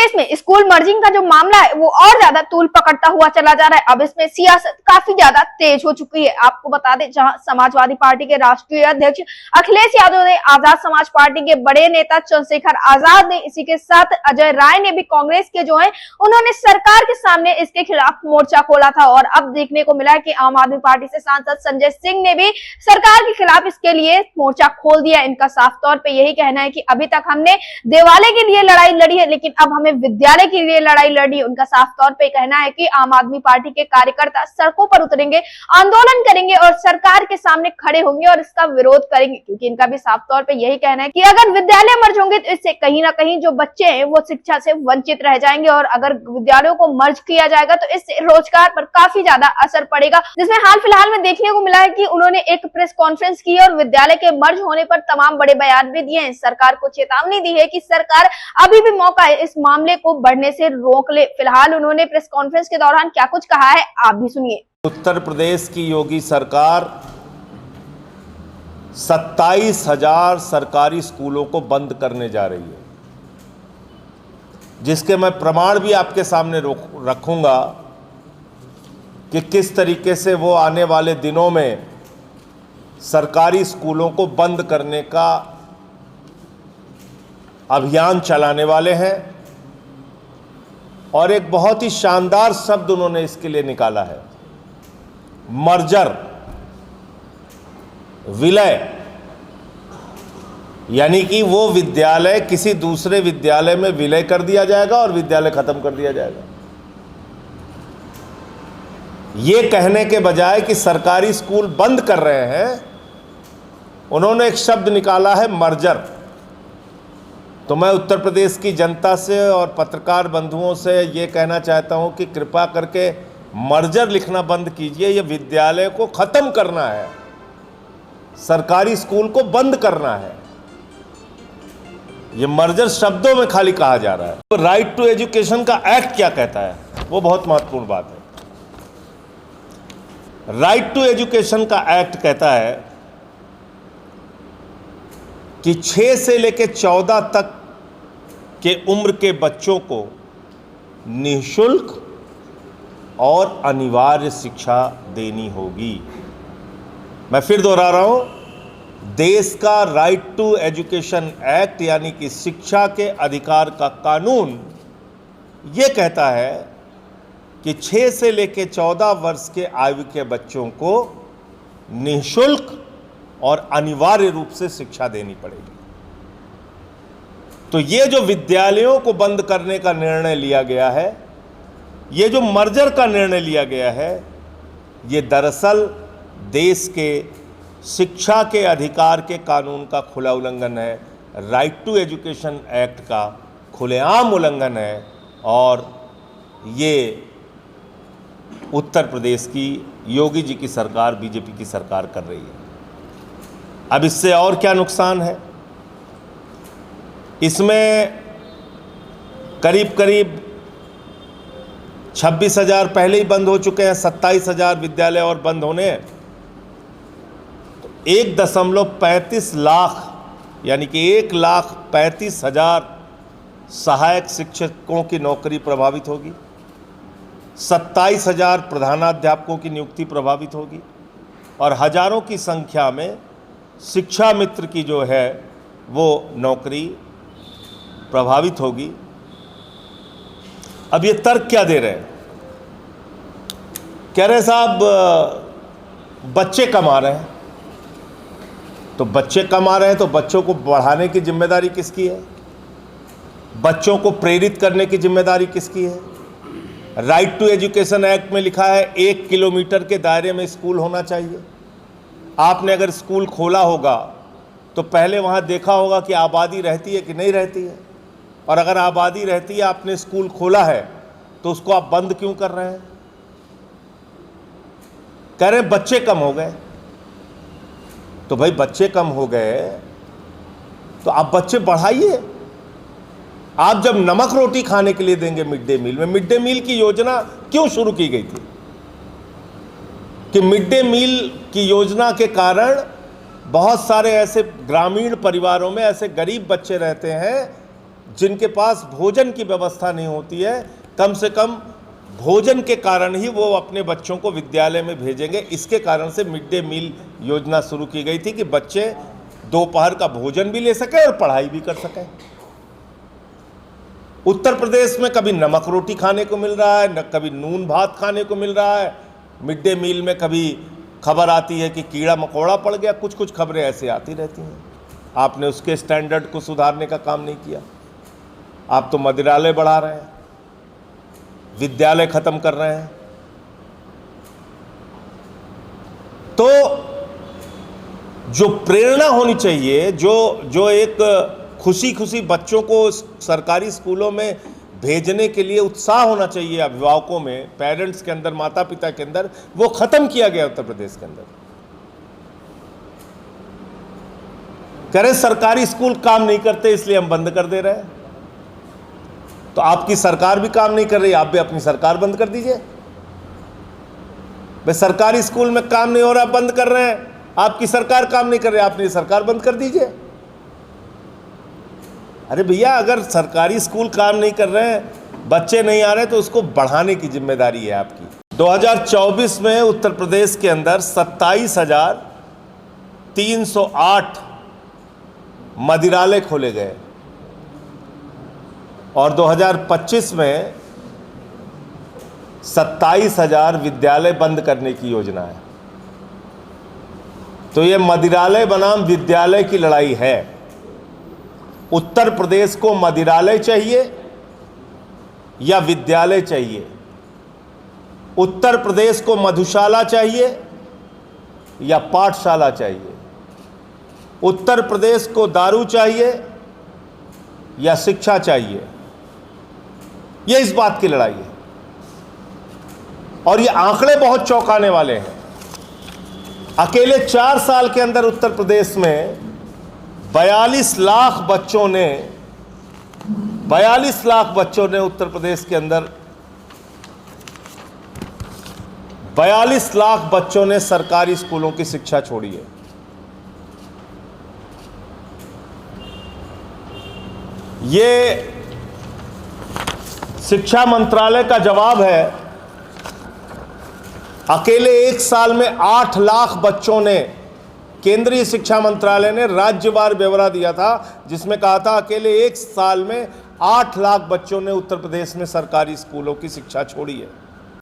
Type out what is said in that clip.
प्रदेश में school merging का जो मामला है वो और ज्यादा तूल पकड़ता हुआ चला जा रहा है। अब इसमें सियासत काफी ज्यादा तेज हो चुकी है। आपको बता दें, जहां समाजवादी पार्टी के राष्ट्रीय अध्यक्ष अखिलेश यादव ने, आजाद समाज पार्टी के बड़े नेता चंद्रशेखर आजाद ने, इसी के साथ अजय राय ने भी कांग्रेस के जो है उन्होंने सरकार के सामने इसके खिलाफ मोर्चा खोला था। और अब देखने को मिला है कि आम आदमी पार्टी से सांसद संजय सिंह ने भी सरकार के खिलाफ इसके लिए मोर्चा खोल दिया। इनका साफ तौर पर यही कहना है कि अभी तक हमने देवालय के लिए लड़ाई लड़ी है, लेकिन अब हमें विद्यालय के लिए लड़ाई लड़ी। उनका साफ तौर पे कहना है कि आम आदमी पार्टी के कार्यकर्ता सड़कों पर उतरेंगे, आंदोलन करेंगे और सरकार के सामने खड़े होंगे और इसका विरोध करेंगे, क्योंकि इनका भी साफ तौर पे यही कहना है कि अगर विद्यालय मर्ज होंगे तो इससे कहीं ना कहीं जो बच्चे हैं वो शिक्षा से वंचित रह जाएंगे, और अगर विद्यालयों को मर्ज किया जाएगा तो इससे रोजगार पर काफी ज्यादा असर पड़ेगा। जिसमें हाल फिलहाल में देखने को मिला है कि उन्होंने एक प्रेस कॉन्फ्रेंस की और विद्यालय के मर्ज होने पर तमाम बड़े बयान भी दिए हैं। सरकार को चेतावनी दी है कि सरकार अभी भी मौका है इस मामले को बढ़ने से रोक ले। फिलहाल उन्होंने प्रेस कॉन्फ्रेंस के दौरान क्या कुछ कहा है, आप भी सुनिए। उत्तर प्रदेश की योगी सरकार 27,000 सरकारी स्कूलों को बंद करने जा रही है, जिसके मैं प्रमाण भी आपके सामने रखूंगा कि किस तरीके से वो आने वाले दिनों में सरकारी स्कूलों को बंद करने का अभियान चलाने वाले हैं। और एक बहुत ही शानदार शब्द उन्होंने इसके लिए निकाला है, मर्जर, विलय। यानी कि वो विद्यालय किसी दूसरे विद्यालय में विलय कर दिया जाएगा और विद्यालय खत्म कर दिया जाएगा। ये कहने के बजाय कि सरकारी स्कूल बंद कर रहे हैं, उन्होंने एक शब्द निकाला है, मर्जर। तो मैं उत्तर प्रदेश की जनता से और पत्रकार बंधुओं से ये कहना चाहता हूं कि कृपा करके मर्जर लिखना बंद कीजिए। ये विद्यालय को ख़त्म करना है, सरकारी स्कूल को बंद करना है। ये मर्जर शब्दों में खाली कहा जा रहा है। तो राइट टू एजुकेशन का एक्ट क्या कहता है, वो बहुत महत्वपूर्ण बात है। राइट टू एजुकेशन का एक्ट कहता है कि 6 से लेकर 14 तक के उम्र के बच्चों को निःशुल्क और अनिवार्य शिक्षा देनी होगी। मैं फिर दोहरा रहा हूं, देश का राइट टू एजुकेशन एक्ट यानी कि शिक्षा के अधिकार का कानून ये कहता है कि 6 से लेकर 14 वर्ष के आयु के बच्चों को निःशुल्क और अनिवार्य रूप से शिक्षा देनी पड़ेगी। तो ये जो विद्यालयों को बंद करने का निर्णय लिया गया है, ये जो मर्जर का निर्णय लिया गया है, ये दरअसल देश के शिक्षा के अधिकार के कानून का खुला उल्लंघन है, राइट टू एजुकेशन एक्ट का खुलेआम उल्लंघन है। और ये उत्तर प्रदेश की योगी जी की सरकार, बीजेपी की सरकार कर रही है। अब इससे और क्या नुकसान है, इसमें करीब करीब 26,000 पहले ही बंद हो चुके हैं, 27,000 विद्यालय और बंद होने हैं। तो 1.35 लाख यानी कि 1,35,000 सहायक शिक्षकों की नौकरी प्रभावित होगी, 27,000 प्रधानाध्यापकों की नियुक्ति प्रभावित होगी और हजारों की संख्या में शिक्षा मित्र की जो है वो नौकरी प्रभावित होगी। अब ये तर्क क्या दे रहे हैं, कह रहे साहब बच्चे कमा रहे हैं, तो बच्चे कमा रहे हैं तो बच्चों को बढ़ाने की जिम्मेदारी किसकी है, बच्चों को प्रेरित करने की जिम्मेदारी किसकी है। राइट टू एजुकेशन एक्ट में लिखा है 1 किलोमीटर के दायरे में स्कूल होना चाहिए। आपने अगर स्कूल खोला होगा तो पहले वहाँ देखा होगा कि आबादी रहती है कि नहीं रहती है, और अगर आबादी रहती है, आपने स्कूल खोला है, तो उसको आप बंद क्यों कर रहे हैं। कह रहे हैं बच्चे कम हो गए, तो भाई बच्चे कम हो गए तो आप बच्चे बढ़ाइए। आप जब नमक रोटी खाने के लिए देंगे मिड डे मील में, मिड डे मील की योजना क्यों शुरू की गई थी कि मिड डे मील की योजना के कारण बहुत सारे ऐसे ग्रामीण परिवारों में ऐसे गरीब बच्चे रहते हैं जिनके पास भोजन की व्यवस्था नहीं होती है, कम से कम भोजन के कारण ही वो अपने बच्चों को विद्यालय में भेजेंगे। इसके कारण से मिड डे मील योजना शुरू की गई थी कि बच्चे दोपहर का भोजन भी ले सकें और पढ़ाई भी कर सकें। उत्तर प्रदेश में कभी नमक रोटी खाने को मिल रहा है, न कभी नून भात खाने को मिल रहा है। मिड डे मील में कभी खबर आती है कि कीड़ा मकोड़ा पड़ गया, कुछ कुछ खबरें ऐसे आती रहती हैं। आपने उसके स्टैंडर्ड को सुधारने का काम नहीं किया। आप तो मदिरालय बढ़ा रहे हैं, विद्यालय खत्म कर रहे हैं। तो जो प्रेरणा होनी चाहिए, जो एक खुशी खुशी बच्चों को सरकारी स्कूलों में भेजने के लिए उत्साह होना चाहिए अभिभावकों में, पेरेंट्स के अंदर, माता पिता के अंदर, वो खत्म किया गया उत्तर प्रदेश के अंदर। कह रहे सरकारी स्कूल काम नहीं करते इसलिए हम बंद कर दे रहे हैं। तो आपकी सरकार भी काम नहीं कर रही, आप भी अपनी सरकार बंद कर दीजिए। भाई सरकारी स्कूल में काम नहीं हो रहा, बंद कर रहे हैं, आपकी सरकार काम नहीं कर रही, आपने सरकार बंद कर दीजिए। अरे भैया, अगर सरकारी स्कूल काम नहीं कर रहे हैं, बच्चे नहीं आ रहे, तो उसको बढ़ाने की जिम्मेदारी है आपकी। 2024 में उत्तर प्रदेश के अंदर 27,308 मदिरालय खोले गए और 2025 में 27,000 विद्यालय बंद करने की योजना है। तो ये मदिरालय बनाम विद्यालय की लड़ाई है। उत्तर प्रदेश को मदिरालय चाहिए या विद्यालय चाहिए? उत्तर प्रदेश को मधुशाला चाहिए या पाठशाला चाहिए? उत्तर प्रदेश को दारू चाहिए या शिक्षा चाहिए? ये इस बात की लड़ाई है। और ये आंकड़े बहुत चौंकाने वाले हैं। अकेले 4 साल के अंदर उत्तर प्रदेश में 42 लाख बच्चों ने उत्तर प्रदेश के अंदर 42 लाख बच्चों ने सरकारी स्कूलों की शिक्षा छोड़ी है। ये शिक्षा मंत्रालय का जवाब है। अकेले 1 साल में 8 लाख बच्चों ने, केंद्रीय शिक्षा मंत्रालय ने राज्यवार ब्यौरा दिया था जिसमें कहा था अकेले 1 साल में 8 लाख बच्चों ने उत्तर प्रदेश में सरकारी स्कूलों की शिक्षा छोड़ी है।